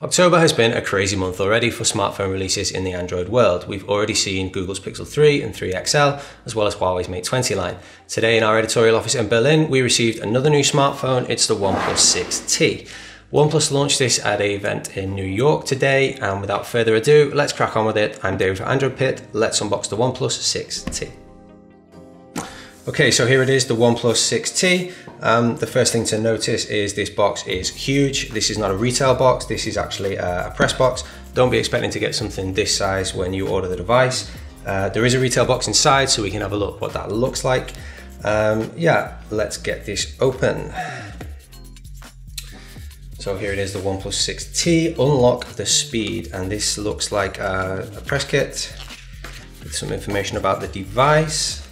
October has been a crazy month already for smartphone releases in the Android world. We've already seen Google's Pixel 3 and 3 XL, as well as Huawei's Mate 20 line. Today in our editorial office in Berlin, we received another new smartphone. It's the OnePlus 6T. OnePlus launched this at an event in New York today, and without further ado, let's crack on with it. I'm David for AndroidPIT. Let's unbox the OnePlus 6T. Okay, so here it is, the OnePlus 6T. The first thing to notice is this box is huge. This is not a retail box, this is actually a press box. Don't be expecting to get something this size when you order the device. There is a retail box inside, so we can have a look what that looks like. Yeah, let's get this open. So here it is, the OnePlus 6T. Unlock the speed, and this looks like a press kit with some information about the device.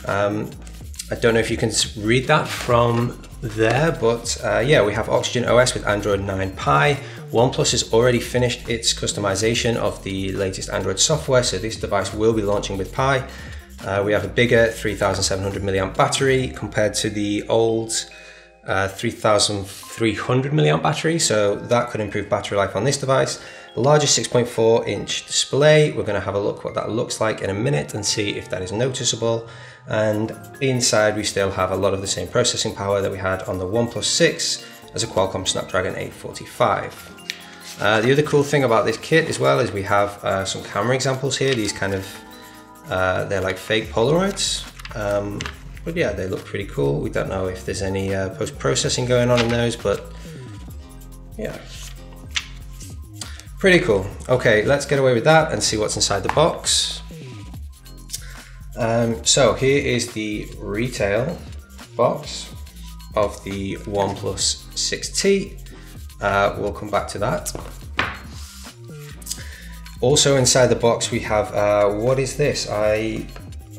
I don't know if you can read that from there, but yeah, we have Oxygen OS with Android 9 Pie. OnePlus has already finished its customization of the latest Android software, so this device will be launching with Pie. We have a bigger 3700 mAh battery compared to the old 3300 mAh battery, so that could improve battery life on this device. The largest 6.4 inch display. We're going to have a look what that looks like in a minute and see if that is noticeable. And inside we still have a lot of the same processing power that we had on the OnePlus 6 as a Qualcomm Snapdragon 845. The other cool thing about this kit as well is we have some camera examples here. These kind of, they're like fake Polaroids. But yeah, they look pretty cool. We don't know if there's any post-processing going on in those, but yeah. Pretty cool. Okay, let's get away with that and see what's inside the box. So here is the retail box of the OnePlus 6T. We'll come back to that. Also inside the box we have, what is this? I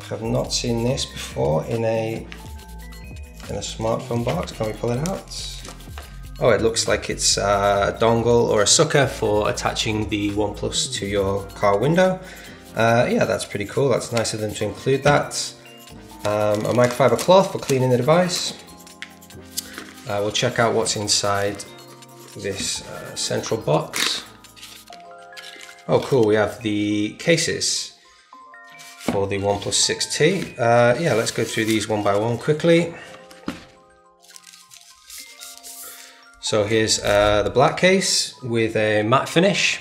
have not seen this before in a smartphone box. Can we pull it out? Oh, it looks like it's a dongle or a sucker for attaching the OnePlus to your car window. Yeah, that's pretty cool. That's nice of them to include that. A microfiber cloth for cleaning the device. We'll check out what's inside this central box. Oh, cool. We have the cases for the OnePlus 6T. Yeah, let's go through these one by one quickly. So here's the black case with a matte finish.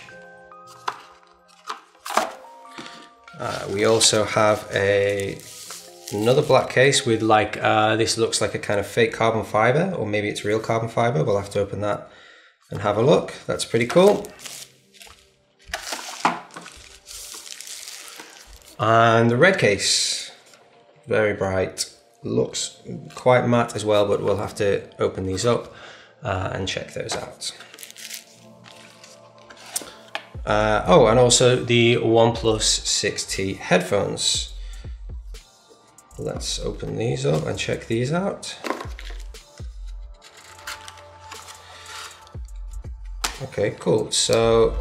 We also have another black case with like, this looks like a kind of fake carbon fiber, or maybe it's real carbon fiber. We'll have to open that and have a look. That's pretty cool. And the red case, very bright, looks quite matte as well, but we'll have to open these up and check those out. Oh, and also the OnePlus 6T headphones. Let's open these up and check these out. Okay, cool. So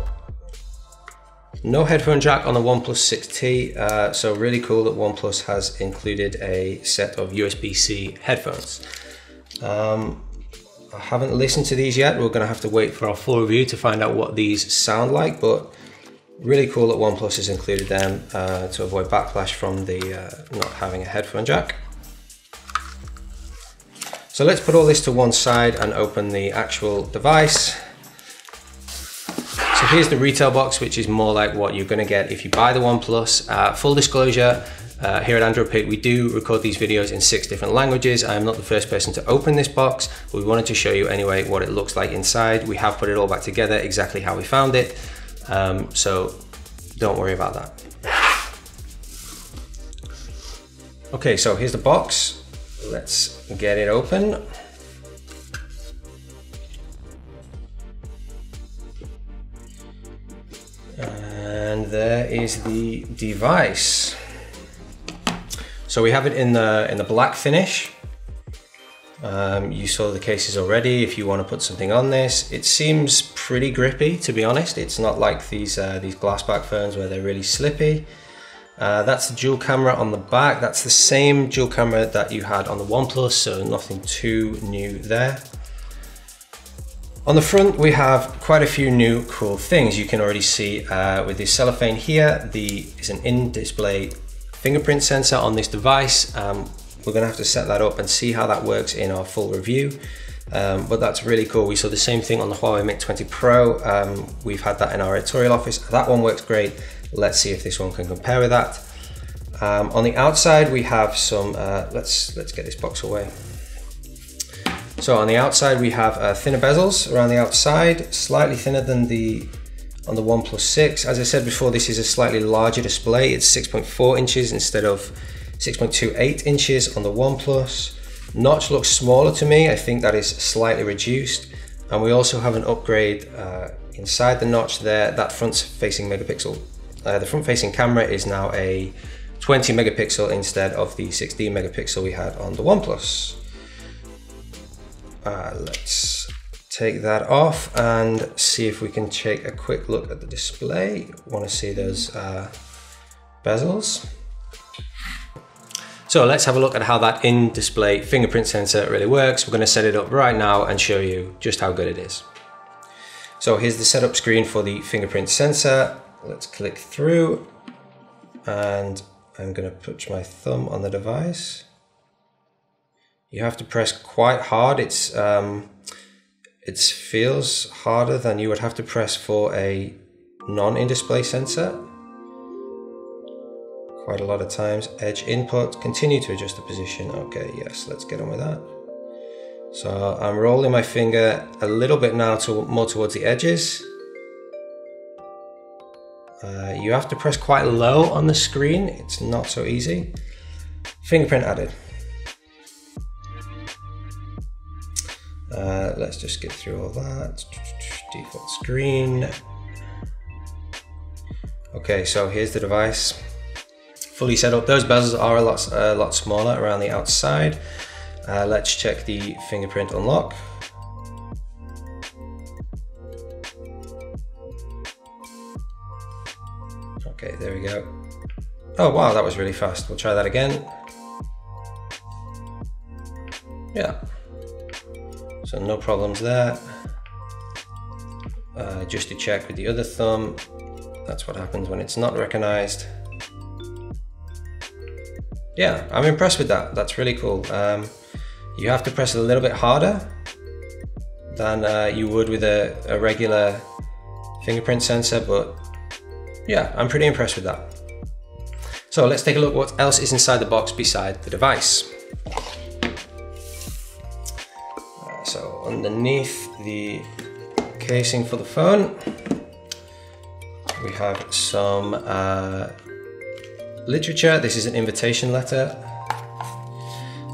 no headphone jack on the OnePlus 6T, so really cool that OnePlus has included a set of USB-C headphones. I haven't listened to these yet. We're going to have to wait for our full review to find out what these sound like, but really cool that OnePlus has included them to avoid backlash from the not having a headphone jack. So let's put all this to one side and open the actual device. So here's the retail box, which is more like what you're going to get if you buy the OnePlus. Full disclosure, here at AndroidPIT, we do record these videos in 6 different languages. I am not the first person to open this box, but we wanted to show you anyway what it looks like inside. We have put it all back together exactly how we found it, so don't worry about that. Okay, so here's the box. Let's get it open. And there is the device. So we have it in the black finish. You saw the cases already. If you want to put something on this, it seems pretty grippy, to be honest. It's not like these glass back phones where they're really slippy. That's the dual camera on the back. That's the same dual camera that you had on the OnePlus, so nothing too new there. On the front, we have quite a few new cool things. You can already see with this cellophane here, is an in-display fingerprint sensor on this device. We're gonna have to set that up and see how that works in our full review. But that's really cool. We saw the same thing on the Huawei Mate 20 Pro. We've had that in our editorial office. That one works great. Let's see if this one can compare with that. On the outside, we have some, let's get this box away. So on the outside, we have thinner bezels around the outside, slightly thinner than on the OnePlus 6. As I said before, this is a slightly larger display. It's 6.4 inches instead of 6.28 inches on the OnePlus. Notch looks smaller to me. I think that is slightly reduced. And we also have an upgrade inside the notch there. That front-facing megapixel, the front-facing camera is now a 20 megapixel instead of the 16 megapixel we had on the OnePlus. Let's take that off and see if we can take a quick look at the display. Want to see those bezels. So let's have a look at how that in-display fingerprint sensor really works. We're going to set it up right now and show you just how good it is. So here's the setup screen for the fingerprint sensor. Let's click through and I'm going to put my thumb on the device. You have to press quite hard. It feels harder than you would have to press for a non-in-display sensor. Quite a lot of times. Edge input, continue to adjust the position. Okay, yes, let's get on with that. So I'm rolling my finger a little bit now more towards the edges. You have to press quite low on the screen. It's not so easy. Fingerprint added. Let's just get through all that. Default screen. Okay, so here's the device. Fully set up. Those bezels are a lot smaller around the outside. Let's check the fingerprint unlock. Okay, there we go. Oh wow, that was really fast. We'll try that again. Yeah. So no problems there. Just to check with the other thumb. That's what happens when it's not recognized. Yeah, I'm impressed with that. That's really cool. You have to press a little bit harder than you would with a regular fingerprint sensor, but yeah, I'm pretty impressed with that. So let's take a look what else is inside the box beside the device. So underneath the casing for the phone, we have some literature. This is an invitation letter.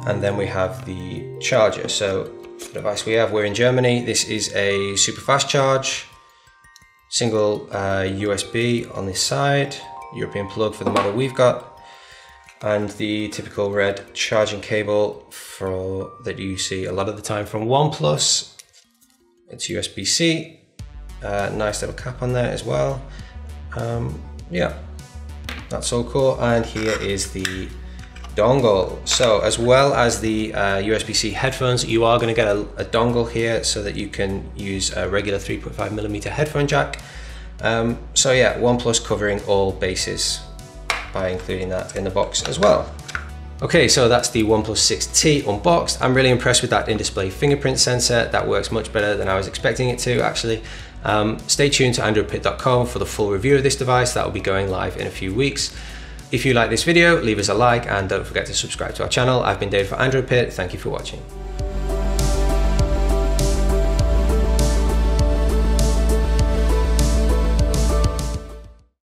And then we have the charger. So the device we have, we're in Germany. This is a super fast charge, single USB on this side, European plug for the model we've got, and the typical red charging cable that you see a lot of the time from OnePlus. It's USB-C, nice little cap on there as well. Yeah, that's so cool. And here is the dongle. So as well as the USB-C headphones, you are going to get a dongle here so that you can use a regular 3.5mm headphone jack. So yeah, OnePlus covering all bases by including that in the box as well. Okay, so that's the OnePlus 6T unboxed. I'm really impressed with that in-display fingerprint sensor. That works much better than I was expecting it to, actually. Stay tuned to AndroidPIT.com for the full review of this device. That will be going live in a few weeks. If you like this video, leave us a like and don't forget to subscribe to our channel. I've been Dave for AndroidPIT. Thank you for watching.